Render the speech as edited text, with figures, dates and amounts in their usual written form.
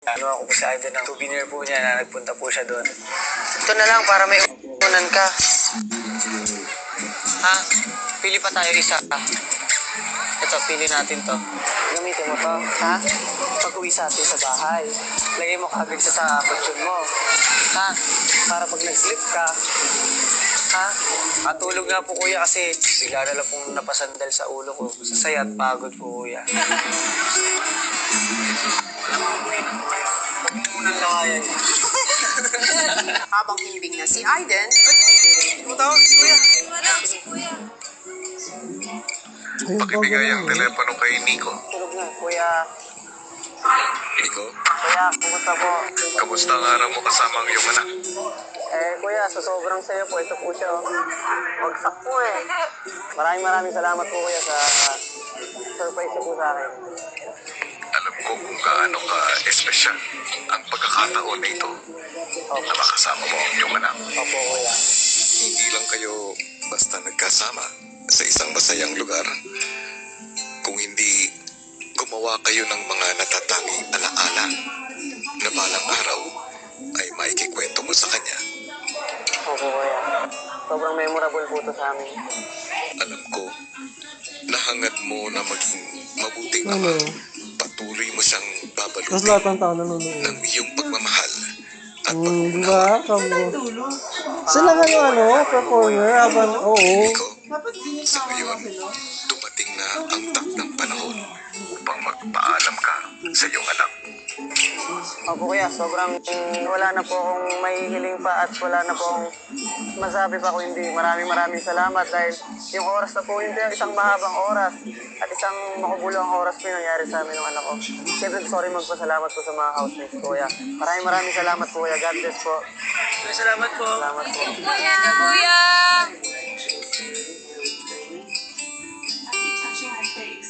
Ano ako po si Aiden ng souvenir po niya na nagpunta po siya doon. Ito na lang para may unan ka. Ha? Pili pa tayo isa. Ito, pili natin to. Gamitin mo to, ha? Pag-uwi sa atin sa bahay, lagay mo kagad siya sa kutsyon mo. Ha? Para pag nag-slip ka, ha? Matulog nga po kuya kasi bigla na lang pong napasandal sa ulo ko. Sa saya at pagod po kuya. Habang himbing na si Aiden, Tumutawag si kuya. Pakibigay ang telepono kay Nico. Tulog na, kuya. Nico, Kuya, kumusta po? kamusta ang araw mo kasama ang iyong anak? Kuya, sa sobrang saya po, ito po siya. Magsak po eh. Maraming salamat po kuya sa surprise niyo po sa akin. Alam ko kung gaano ka espesyal ang pagkakataon na ito na makasama mo ang iyong anak. Opo kuya. Hindi lang kayo basta nagkasama sa isang masayang lugar. Kung hindi, gumawa kayo ng mga natatanging alaala na balang araw ay maikikwento mo sa kanya. Opo kuya. Sobrang memorable po ito sa amin. Alam ko, nahangad mo na maging mabuting ama. Patuloy mo siyang Tapos lahat babalutin ng tao nanonood. ng iyong pagmamahal at Di pag-unawa. ba? Kamo. Sila nga yung performer habang, oo. Nico, sa ngayon, dumating na ang takdang panahon upang magpaalam ka sa iyong anak. Opo kuya, sobrang wala na po akong mahihiling pa at wala na po akong masabi pa kung hindi. Maraming salamat dahil yung oras na po hindi isang mahabang oras at isang makubulong oras po yung nangyari sa amin ng anak ko. Siyempre, sorry magpasalamat po sa mga housemates ko kuya. Maraming salamat po kuya. God bless po. Salamat po. Salamat po. Kuya! Touching my face.